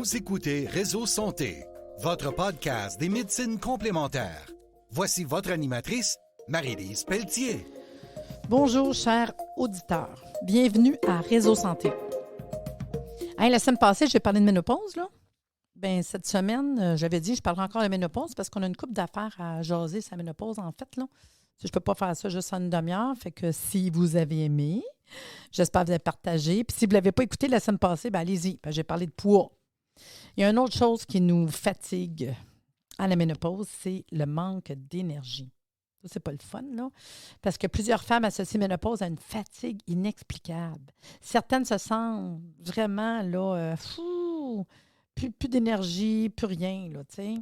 Vous écoutez Réseau Santé, votre podcast des médecines complémentaires. Voici votre animatrice, Marie-Lise Pelletier. Bonjour, chers auditeurs. Bienvenue à Réseau Santé. La semaine passée, j'ai parlé de ménopause, là. Cette semaine, j'avais dit, je parlerai encore de ménopause parce qu'on a une couple d'affaires à jaser sa ménopause, en fait, là. Je ne peux pas faire ça juste en une demi-heure. Fait que si vous avez aimé, j'espère que vous avez partagé. Puis si vous ne l'avez pas écouté la semaine passée, allez-y. J'ai parlé de poids. Il y a une autre chose qui nous fatigue à la ménopause, c'est le manque d'énergie. Ça, c'est pas le fun, là. Parce que plusieurs femmes associent ménopause à une fatigue inexplicable. Certaines se sentent vraiment, là, plus d'énergie, plus rien, là, tu sais.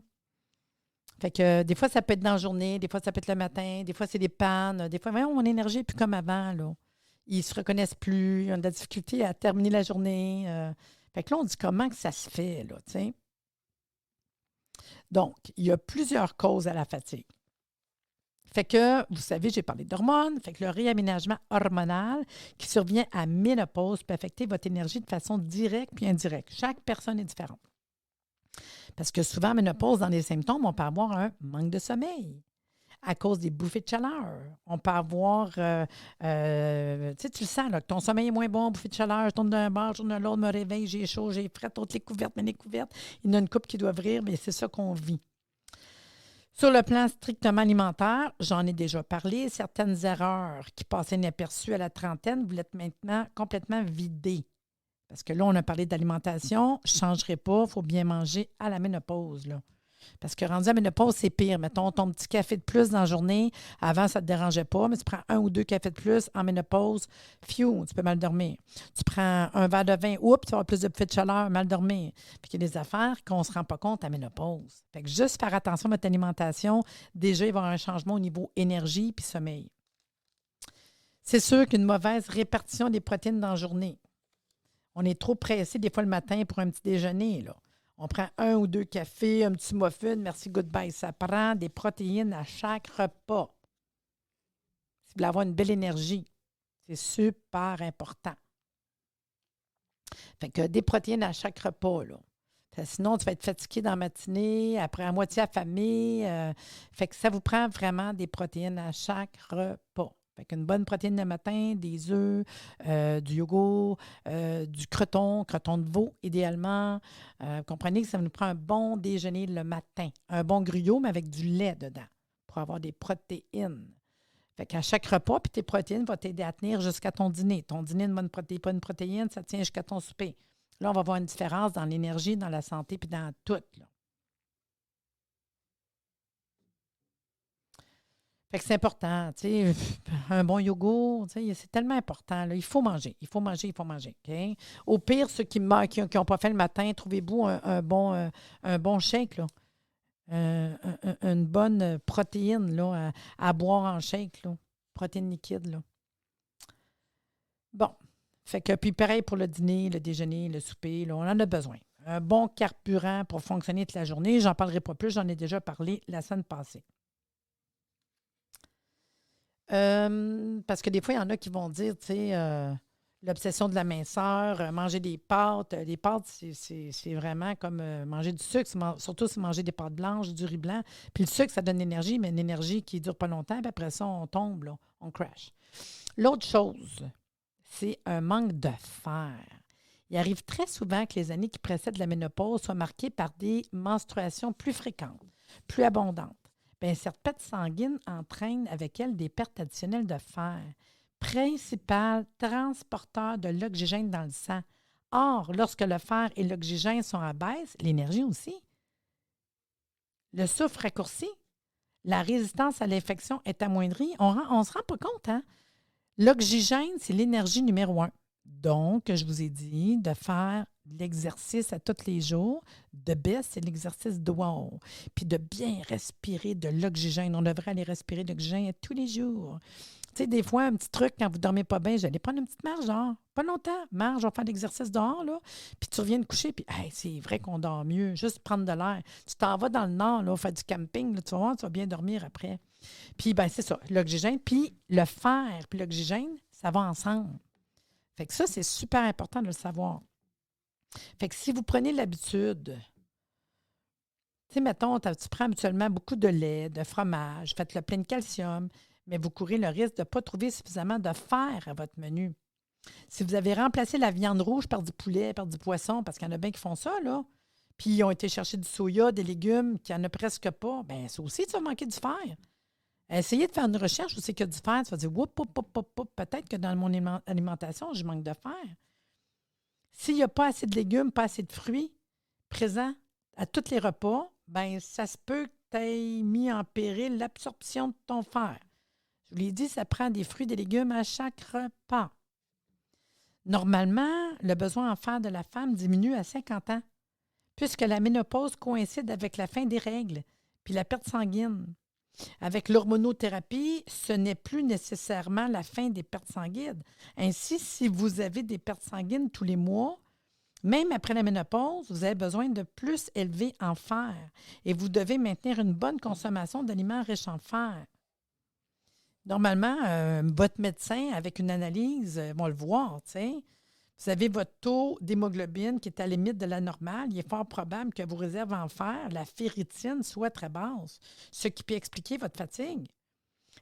Fait que des fois, ça peut être dans la journée, des fois, ça peut être le matin, des fois, c'est des pannes, des fois, voyons, mon énergie n'est plus comme avant, là. Ils se reconnaissent plus, ils ont de la difficulté à terminer la journée. Fait que là, on dit comment que ça se fait, là, tu sais. Donc, il y a plusieurs causes à la fatigue. Fait que, vous savez, j'ai parlé d'hormones, fait que le réaménagement hormonal qui survient à ménopause peut affecter votre énergie de façon directe puis indirecte. Chaque personne est différente. Parce que souvent, en ménopause, dans les symptômes, on peut avoir un manque de sommeil à cause des bouffées de chaleur. On peut avoir, tu le sens, là, que ton sommeil est moins bon, bouffée de chaleur, je tourne d'un bord, je tourne de l'autre, me réveille, j'ai chaud, j'ai fret, toutes les couvertes, mais les couvertes, il y en a une coupe qui doit ouvrir, mais c'est ça qu'on vit. Sur le plan strictement alimentaire, j'en ai déjà parlé, certaines erreurs qui passaient inaperçues à la trentaine, vous l'êtes maintenant complètement vidées. Parce que là, on a parlé d'alimentation, je ne changerai pas, il faut bien manger à la ménopause, là. Parce que rendu à la ménopause, c'est pire. Mettons ton petit café de plus dans la journée. Avant, ça ne te dérangeait pas, mais tu prends 1 ou 2 cafés de plus en ménopause, tu peux mal dormir. Tu prends un verre de vin, tu vas avoir plus de bouffées de chaleur, mal dormir. Puis il y a des affaires qu'on ne se rend pas compte à la ménopause. Fait que juste faire attention à votre alimentation, déjà, il va y avoir un changement au niveau énergie puis sommeil. C'est sûr qu'une mauvaise répartition des protéines dans la journée. On est trop pressé des fois le matin pour un petit déjeuner, là. On prend 1 ou 2 cafés, un petit muffin, merci, goodbye. Ça prend des protéines à chaque repas. Si vous voulez avoir une belle énergie, c'est super important. Fait que des protéines à chaque repas, là. Sinon, tu vas être fatigué dans la matinée, après à moitié affamé. Fait que ça vous prend vraiment des protéines à chaque repas. Fait qu'une bonne protéine le matin, des œufs, du yogourt, du croton de veau, idéalement. Vous comprenez que ça nous prend un bon déjeuner le matin. Un bon gruyot, mais avec du lait dedans, pour avoir des protéines. Fait qu'à chaque repas, puis tes protéines vont t'aider à tenir jusqu'à ton dîner. Ton dîner, une bonne protéine, ça tient jusqu'à ton souper. Là, on va voir une différence dans l'énergie, dans la santé, puis dans tout, là. Fait que c'est important, tu sais, un bon yogourt, tu sais, c'est tellement important, là. Il faut manger, OK? Au pire, ceux qui n'ont pas fait le matin, trouvez-vous un bon shake, là. Une bonne protéine, là, à boire en shake, là. Protéine liquide, là. Bon. Fait que, puis pareil pour le dîner, le déjeuner, le souper, là, on en a besoin. Un bon carburant pour fonctionner toute la journée. J'en parlerai pas plus, j'en ai déjà parlé la semaine passée. Parce que des fois, il y en a qui vont dire, tu sais, l'obsession de la minceur, manger des pâtes. Les pâtes, c'est vraiment comme manger du sucre, surtout si manger des pâtes blanches, du riz blanc. Puis le sucre, ça donne l'énergie, mais une énergie qui ne dure pas longtemps. Puis après ça, on tombe, là, on crash. L'autre chose, c'est un manque de fer. Il arrive très souvent que les années qui précèdent la ménopause soient marquées par des menstruations plus fréquentes, plus abondantes. Cette perte sanguine entraîne avec elle des pertes additionnelles de fer, principal transporteur de l'oxygène dans le sang. Or, lorsque le fer et l'oxygène sont à baisse, l'énergie aussi. Le souffle raccourci, la résistance à l'infection est amoindrie. On ne se rend pas compte, hein? L'oxygène, c'est l'énergie numéro 1. Donc, je vous ai dit de faire l'exercice à tous les jours. De best, c'est l'exercice de wow. Puis de bien respirer de l'oxygène. On devrait aller respirer de l'oxygène tous les jours. Tu sais, des fois, un petit truc, quand vous ne dormez pas bien, j'allais prendre une petite marche dehors. Pas longtemps. Marche, on va faire l'exercice dehors, là. Puis tu reviens de coucher, puis hey, c'est vrai qu'on dort mieux. Juste prendre de l'air. Tu t'en vas dans le nord, là, faire du camping, là, tu vas voir, tu vas bien dormir après. Puis, c'est ça, l'oxygène. Puis le fer, puis l'oxygène, ça va ensemble. Fait que ça, c'est super important de le savoir. Fait que si vous prenez l'habitude, tu sais, mettons, tu prends habituellement beaucoup de lait, de fromage, faites-le plein de calcium, mais vous courez le risque de ne pas trouver suffisamment de fer à votre menu. Si vous avez remplacé la viande rouge par du poulet, par du poisson, parce qu'il y en a bien qui font ça, là, puis ils ont été chercher du soya, des légumes, qu'il n'y en a presque pas, bien, ça aussi, tu vas manquer du fer. Essayez de faire une recherche où c'est qu'il y a du fer. Tu vas dire, oup, oup, oup, oup, oup, peut-être que dans mon alimentation, je manque de fer. S'il n'y a pas assez de légumes, pas assez de fruits présents à tous les repas, bien, ça se peut que tu aies mis en péril l'absorption de ton fer. Je vous l'ai dit, ça prend des fruits et des légumes à chaque repas. Normalement, le besoin en fer de la femme diminue à 50 ans, puisque la ménopause coïncide avec la fin des règles puis la perte sanguine. Avec l'hormonothérapie, ce n'est plus nécessairement la fin des pertes sanguines. Ainsi, si vous avez des pertes sanguines tous les mois, même après la ménopause, vous avez besoin de plus élever en fer et vous devez maintenir une bonne consommation d'aliments riches en fer. Normalement, votre médecin, avec une analyse, vont le voir, tu sais. Vous avez votre taux d'hémoglobine qui est à la limite de la normale. Il est fort probable que vos réserves en fer, la ferritine, soient très basses, ce qui peut expliquer votre fatigue.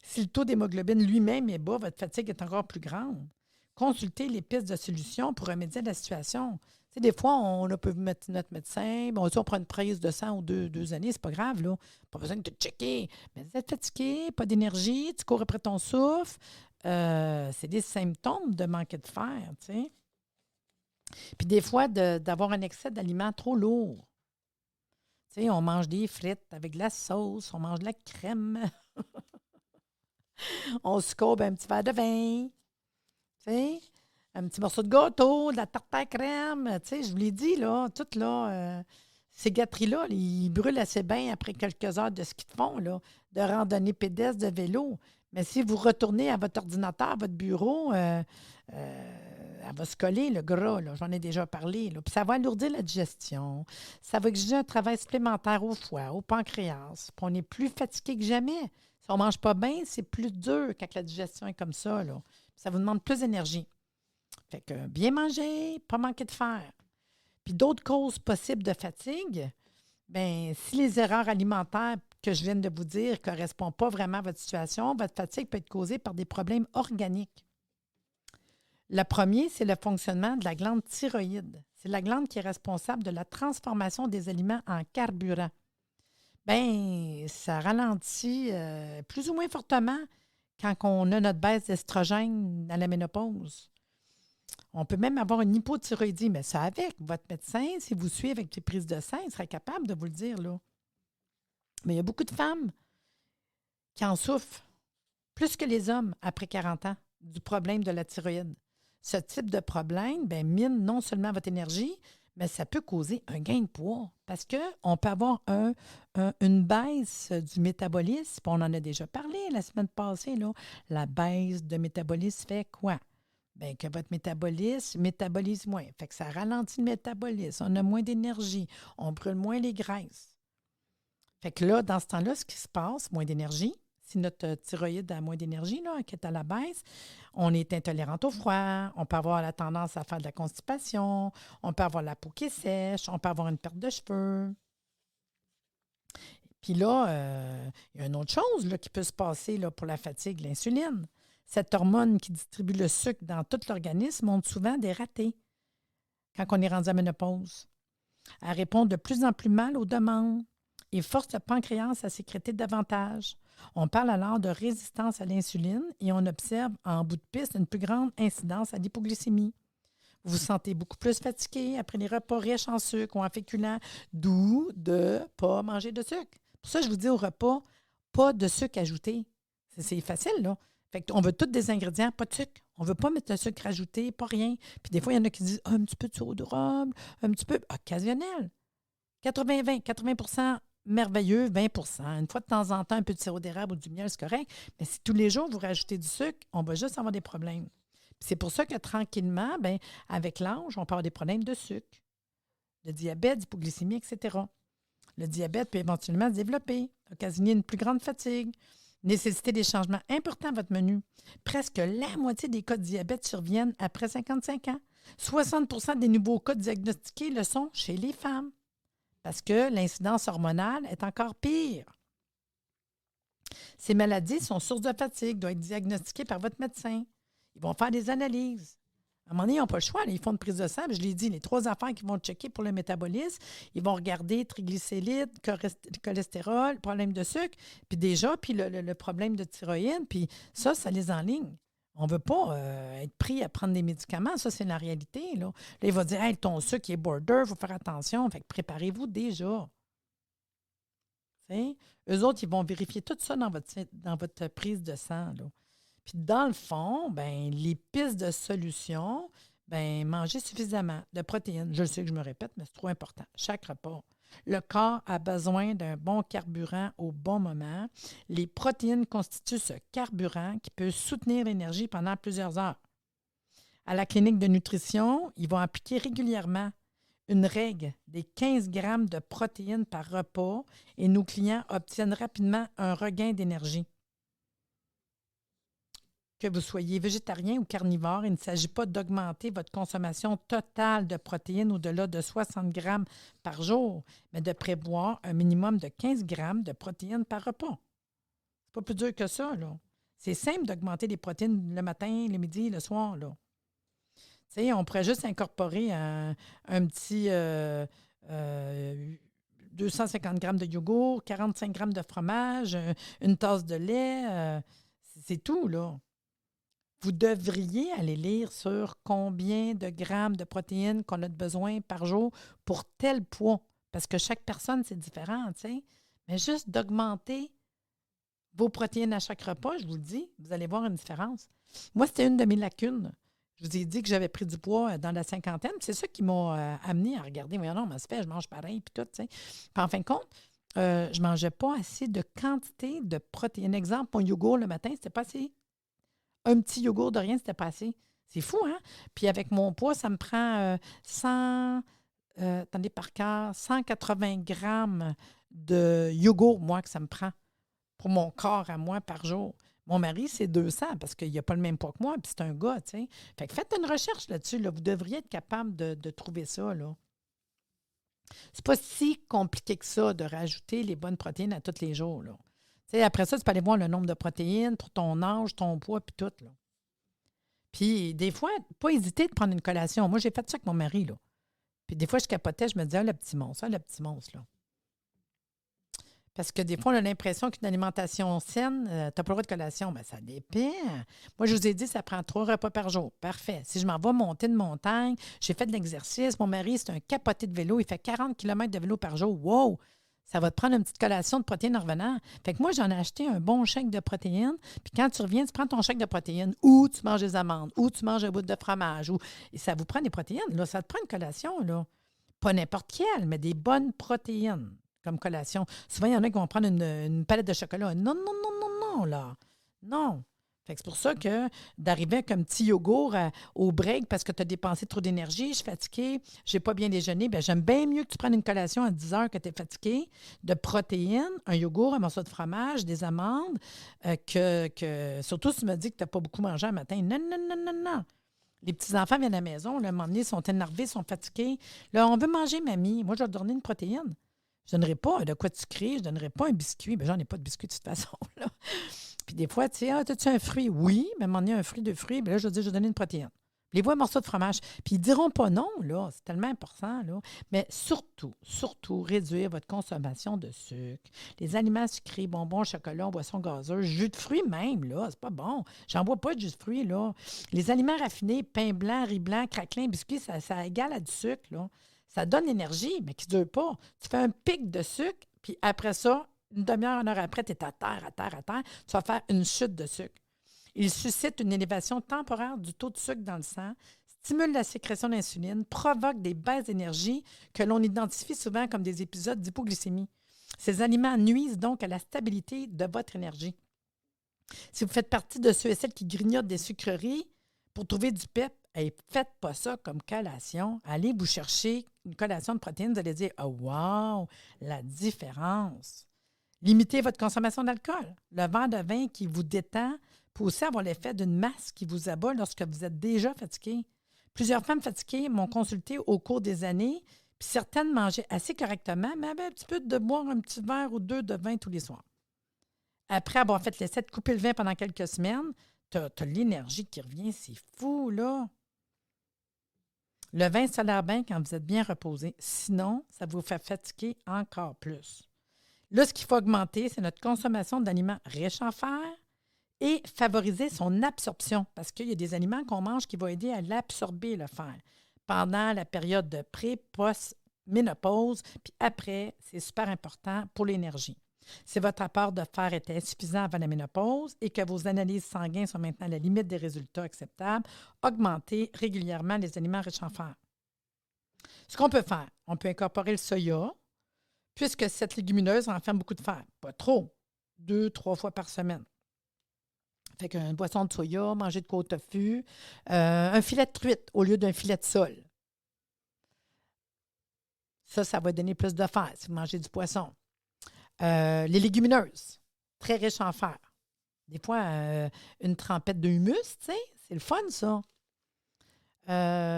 Si le taux d'hémoglobine lui-même est bas, votre fatigue est encore plus grande. Consultez les pistes de solutions pour remédier à la situation. Tu sais, des fois, on peut mettre notre médecin, bon, on prend une prise de sang ou deux années, c'est pas grave, là. Pas besoin de te checker. Mais vous êtes fatigué, pas d'énergie, tu cours après ton souffle. C'est des symptômes de manquer de fer, tu sais. Puis des fois, d'avoir un excès d'aliments trop lourds. Tu sais, on mange des frites avec de la sauce, on mange de la crème. On se courbe un petit verre de vin. Tu sais, un petit morceau de gâteau, de la tarte à crème. Tu sais, je vous l'ai dit, là, tout là, ces gâteries-là, ils brûlent assez bien après quelques heures de ski de fond, là, de randonnée pédestre, de vélo. Mais si vous retournez à votre ordinateur, à votre bureau, elle va se coller, le gras, là, j'en ai déjà parlé. Là. Puis ça va alourdir la digestion. Ça va exiger un travail supplémentaire au foie, au pancréas. Puis on est plus fatigué que jamais. Si on ne mange pas bien, c'est plus dur quand la digestion est comme ça. Là. Ça vous demande plus d'énergie. Fait que bien manger, pas manquer de fer. Puis d'autres causes possibles de fatigue, bien, si les erreurs alimentaires que je viens de vous dire ne correspondent pas vraiment à votre situation, votre fatigue peut être causée par des problèmes organiques. Le premier, c'est le fonctionnement de la glande thyroïde. C'est la glande qui est responsable de la transformation des aliments en carburant. Bien, ça ralentit plus ou moins fortement quand on a notre baisse d'estrogène à la ménopause. On peut même avoir une hypothyroïdie, mais ça avec. Votre médecin, si vous suivez avec des prises de sang, il serait capable de vous le dire, là. Mais il y a beaucoup de femmes qui en souffrent, plus que les hommes après 40 ans, du problème de la thyroïde. Ce type de problème mine non seulement votre énergie, mais ça peut causer un gain de poids parce qu'on peut avoir une baisse du métabolisme. On en a déjà parlé la semaine passée. Là. La baisse de métabolisme fait quoi? Bien, que votre métabolisme métabolise moins. Fait que ça ralentit le métabolisme. On a moins d'énergie. On brûle moins les graisses. Fait que là, dans ce temps-là, ce qui se passe, moins d'énergie. Si notre thyroïde a moins d'énergie, là, qui est à la baisse, on est intolérant au froid, on peut avoir la tendance à faire de la constipation, on peut avoir la peau qui est sèche, on peut avoir une perte de cheveux. Puis là, il y a une autre chose là, qui peut se passer là, pour la fatigue, l'insuline. Cette hormone qui distribue le sucre dans tout l'organisme montre souvent des ratés quand on est rendu à ménopause. Elle répond de plus en plus mal aux demandes et force le pancréas à sécréter davantage. On parle alors de résistance à l'insuline et on observe en bout de piste une plus grande incidence à l'hypoglycémie. Vous vous sentez beaucoup plus fatigué après les repas riches en sucre ou en féculents, d'où de ne pas manger de sucre. Pour ça, je vous dis au repas, pas de sucre ajouté. C'est facile, là. Fait qu'on veut tous des ingrédients, pas de sucre. On ne veut pas mettre de sucre ajouté, pas rien. Puis des fois, il y en a qui disent un petit peu de sirop d'érable, un petit peu occasionnel. 80-20, 80% merveilleux, 20%. Une fois de temps en temps, un peu de sirop d'érable ou du miel, c'est correct. Mais si tous les jours, vous rajoutez du sucre, on va juste avoir des problèmes. Puis c'est pour ça que tranquillement, avec l'âge, on peut avoir des problèmes de sucre, de diabète, d'hypoglycémie, etc. Le diabète peut éventuellement se développer, occasionner une plus grande fatigue, nécessiter des changements importants à votre menu. Presque la moitié des cas de diabète surviennent après 55 ans. 60 des nouveaux cas diagnostiqués le sont chez les femmes parce que l'incidence hormonale est encore pire. Ces maladies sont sources de fatigue, doivent être diagnostiquées par votre médecin. Ils vont faire des analyses. À un moment donné, ils n'ont pas le choix. Là, ils font une prise de sang. Je l'ai dit, les 3 affaires qu'ils vont checker pour le métabolisme, ils vont regarder triglycérides, cholestérol, problème de sucre, puis le problème de thyroïde, puis ça les enligne. On ne veut pas être pris à prendre des médicaments. Ça, c'est la réalité. Là, il va dire, hey, ton sucre est border, il faut faire attention. Fait que préparez-vous déjà. T'sais? Eux autres, ils vont vérifier tout ça dans votre prise de sang. Là. Puis dans le fond, ben, les pistes de solution, ben, manger suffisamment de protéines. Je sais que je me répète, mais c'est trop important. Chaque repas. Le corps a besoin d'un bon carburant au bon moment. Les protéines constituent ce carburant qui peut soutenir l'énergie pendant plusieurs heures. À la clinique de nutrition, ils vont appliquer régulièrement une règle des 15 grammes de protéines par repas et nos clients obtiennent rapidement un regain d'énergie. Que vous soyez végétarien ou carnivore, il ne s'agit pas d'augmenter votre consommation totale de protéines au-delà de 60 grammes par jour, mais de prévoir un minimum de 15 grammes de protéines par repas. C'est pas plus dur que ça, là. C'est simple d'augmenter les protéines le matin, le midi, le soir, là. Tu sais, on pourrait juste incorporer un petit 250 grammes de yogourt, 45 grammes de fromage, une tasse de lait. C'est tout, là. Vous devriez aller lire sur combien de grammes de protéines qu'on a besoin par jour pour tel poids. Parce que chaque personne, c'est différent, tu sais. Mais juste d'augmenter vos protéines à chaque repas, je vous le dis, vous allez voir une différence. Moi, c'était une de mes lacunes. Je vous ai dit que j'avais pris du poids dans la cinquantaine. C'est ça qui m'a amené à regarder. Mais non, mais c'est fait, je mange pareil, puis tout, tu sais. Puis en fin de compte, je ne mangeais pas assez de quantité de protéines. Exemple, mon yogourt le matin, c'était pas assez. Un petit yogourt de rien, c'était pas assez. C'est fou, hein? Puis avec mon poids, ça me prend 180 grammes de yogourt, moi, que ça me prend pour mon corps à moi par jour. Mon mari, c'est 200 parce qu'il n'a pas le même poids que moi, puis c'est un gars, tu sais. Fait que faites une recherche là-dessus, là. Vous devriez être capable de trouver ça, là. C'est pas si compliqué que ça de rajouter les bonnes protéines à tous les jours, là. T'sais, après ça, tu peux aller voir le nombre de protéines pour ton âge, ton poids, puis tout. Là. Puis des fois, pas hésiter de prendre une collation. Moi, j'ai fait ça avec mon mari. Là. Puis des fois, je capotais, je me disais, ah, le petit monstre, là. Parce que des fois, on a l'impression qu'une alimentation saine, tu n'as pas le droit de collation. Bien, ça dépend. Moi, je vous ai dit, ça prend 3 repas par jour. Parfait. Si je m'en vais monter une montagne, j'ai fait de l'exercice. Mon mari, c'est un capoté de vélo. Il fait 40 km de vélo par jour. Wow! Ça va te prendre une petite collation de protéines en revenant. Fait que moi, j'en ai acheté un bon chèque de protéines. Puis quand tu reviens, tu prends ton chèque de protéines ou tu manges des amandes ou tu manges un bout de fromage. Et ça vous prend des protéines. Là, ça te prend une collation. Là. Pas n'importe quelle, mais des bonnes protéines comme collation. Souvent, il y en a qui vont prendre une palette de chocolat. Non, non, non, non, non, là. Non. Fait que c'est pour ça que d'arriver avec un petit yogourt au break parce que tu as dépensé trop d'énergie, je suis fatiguée, je n'ai pas bien déjeuné, bien, j'aime bien mieux que tu prennes une collation à 10 heures que tu es fatigué, de protéines, un yogourt, un morceau de fromage, des amandes, surtout si tu me dis que tu n'as pas beaucoup mangé un matin. Non, non, non, non, non. Les petits-enfants viennent à la maison, là, à un moment donné, ils sont énervés, ils sont fatigués. Là, on veut manger, mamie. Moi, je vais te donner une protéine. Je ne donnerai pas de quoi sucré, je ne donnerai pas un biscuit. Bien, j'en ai pas de biscuit de toute façon, là. Puis des fois, tu sais, as-tu un fruit? Oui, mais à un moment donné, un fruit, 2 fruits, bien là, je vais dire, je vais donner une protéine. Les voix un morceau de fromage. Puis ils ne diront pas non, là. C'est tellement important, là. Mais surtout, réduire votre consommation de sucre. Les aliments sucrés, bonbons, chocolat, boissons gazeuses, jus de fruits même, là, c'est pas bon. J'en bois pas de jus de fruits, là. Les aliments raffinés, pain blanc, riz blanc, craquelin, biscuits, ça égale à du sucre, là. Ça donne l'énergie, mais qui ne dure pas. Tu fais un pic de sucre, puis après ça, une demi-heure, 1 heure après, tu es à terre. Tu vas faire une chute de sucre. Il suscite une élévation temporaire du taux de sucre dans le sang, stimule la sécrétion d'insuline, provoque des baisses d'énergie que l'on identifie souvent comme des épisodes d'hypoglycémie. Ces aliments nuisent donc à la stabilité de votre énergie. Si vous faites partie de ceux et celles qui grignotent des sucreries pour trouver du pep, ne faites pas ça comme collation. Allez vous chercher une collation de protéines, vous allez dire « Oh wow, la différence! » Limitez votre consommation d'alcool. Le verre de vin qui vous détend peut aussi avoir l'effet d'une masse qui vous abat lorsque vous êtes déjà fatigué. Plusieurs femmes fatiguées m'ont consulté au cours des années, puis certaines mangeaient assez correctement, mais avaient un petit peu de boire un petit verre ou 2 de vin tous les soirs. Après avoir fait l'essai de couper le vin pendant quelques semaines, t'as l'énergie qui revient, c'est fou, là. Le vin solaire bien quand vous êtes bien reposé. Sinon, ça vous fait fatiguer encore plus. Là, ce qu'il faut augmenter, c'est notre consommation d'aliments riches en fer et favoriser son absorption, parce qu'il y a des aliments qu'on mange qui vont aider à l'absorber, le fer, pendant la période de pré-, post-ménopause, puis après, c'est super important pour l'énergie. Si votre apport de fer est insuffisant avant la ménopause et que vos analyses sanguines sont maintenant à la limite des résultats acceptables, augmentez régulièrement les aliments riches en fer. Ce qu'on peut faire, on peut incorporer le soya, puisque cette légumineuse renferme beaucoup de fer. Pas trop, 2-3 fois par semaine. Fait qu'une boisson de soya, manger de côte tofu, un filet de truite au lieu d'un filet de sole. Ça va donner plus de fer si vous mangez du poisson. Les légumineuses, très riches en fer. Des fois, une trempette de humus, tu sais, c'est le fun, ça.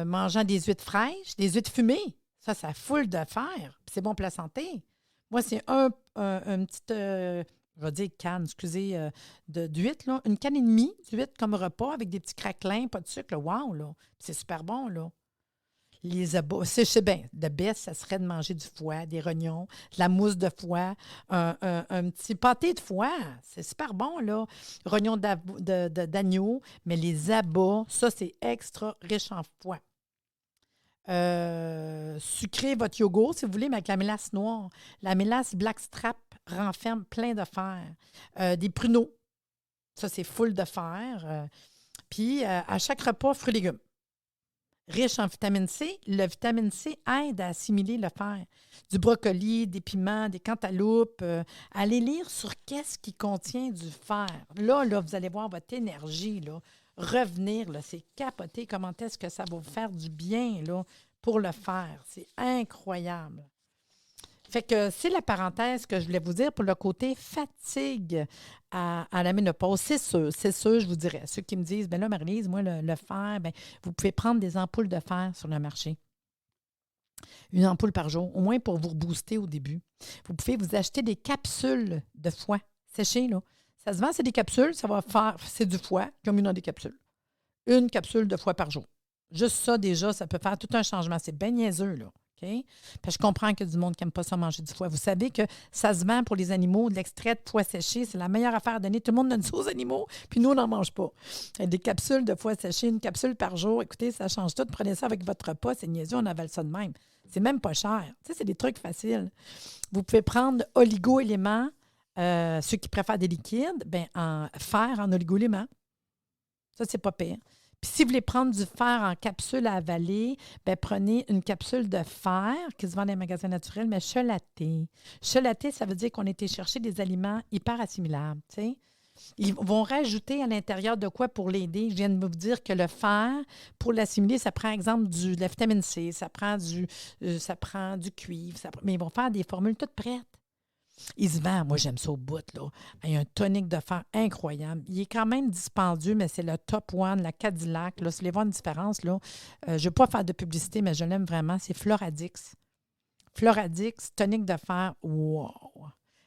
Mangeant des huîtres fraîches, des huîtres fumées, ça foule de fer. C'est bon pour la santé. Moi, c'est une petite, je vais dire canne, excusez, d'huîtres, là. Une canne et demie d'huîtres comme repas avec des petits craquelins, pas de sucre. Wow, là. C'est super bon, là. Les abats, c'est bien. Le best, ça serait de manger du foie, des rognons, de la mousse de foie, un petit pâté de foie. C'est super bon, là. Rognons d'agneau, mais les abats, ça, c'est extra riche en foie. Sucrez votre yogourt, si vous voulez, mais avec la mélasse noire. La mélasse Blackstrap renferme plein de fer. Des pruneaux, ça, c'est full de fer. Puis, à chaque repas, fruits et légumes. Riche en vitamine C, le vitamine C aide à assimiler le fer. Du brocoli, des piments, des cantaloupes. Allez lire sur qu'est-ce qui contient du fer. Là, vous allez voir votre énergie là, revenir. Là, c'est capoté comment est-ce que ça va vous faire du bien là, pour le fer. C'est incroyable. Fait que c'est la parenthèse que je voulais vous dire pour le côté fatigue à la ménopause. C'est sûr, je vous dirais. Ceux qui me disent, bien là, Marie-Lise, moi, le fer, bien, vous pouvez prendre des ampoules de fer sur le marché. Une ampoule par jour, au moins pour vous rebooster au début. Vous pouvez vous acheter des capsules de foie séchées, là. Ça se vend, c'est des capsules, ça va faire, c'est du foie, comme une dans des capsules. Une capsule de foie par jour. Juste ça, déjà, ça peut faire tout un changement. C'est bien niaiseux, là. Okay? Parce que je comprends qu'il y a du monde qui n'aime pas ça manger du foie. Vous savez que ça se vend pour les animaux, de l'extrait de foie séché. C'est la meilleure affaire à donner. Tout le monde donne ça aux animaux, puis nous, on n'en mange pas. Des capsules de foie séché, une capsule par jour. Écoutez, ça change tout. Prenez ça avec votre repas. C'est niaiseux, on avale ça de même. C'est même pas cher. Tu sais, c'est des trucs faciles. Vous pouvez prendre oligo-éléments, ceux qui préfèrent des liquides, en fer en oligo-éléments. Ça, c'est pas pire. Puis si vous voulez prendre du fer en capsule à avaler, prenez une capsule de fer qui se vend dans les magasins naturels, mais chelatée. Chelatée, ça veut dire qu'on a été chercher des aliments hyper assimilables. T'sais. Ils vont rajouter à l'intérieur de quoi pour l'aider? Je viens de vous dire que le fer, pour l'assimiler, ça prend, exemple, de la vitamine C, ça prend du cuivre, mais ils vont faire des formules toutes prêtes. Il se vend, moi j'aime ça au bout, là. Il y a un tonique de fer incroyable. Il est quand même dispendieux, mais c'est le top one, la Cadillac. Là, si vous voulez voir une différence, là, je ne veux pas faire de publicité, mais je l'aime vraiment, c'est Floradix. Floradix, tonique de fer, wow!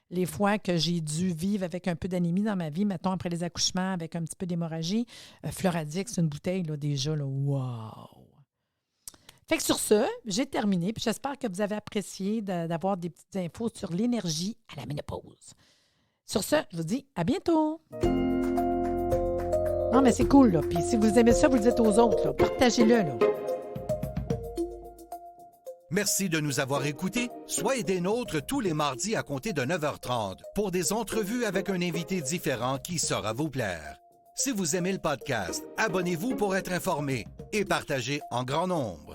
Les fois que j'ai dû vivre avec un peu d'anémie dans ma vie, mettons après les accouchements, avec un petit peu d'hémorragie, Floradix, c'est une bouteille, là, déjà, là, wow! Fait que sur ce, j'ai terminé. Puis j'espère que vous avez apprécié d'avoir des petites infos sur l'énergie à la ménopause. Sur ce, je vous dis à bientôt. Non, mais c'est cool, là. Puis si vous aimez ça, vous le dites aux autres, là. Partagez-le, là. Merci de nous avoir écoutés. Soyez des nôtres tous les mardis à compter de 9h30 pour des entrevues avec un invité différent qui saura vous plaire. Si vous aimez le podcast, abonnez-vous pour être informé et partagez en grand nombre.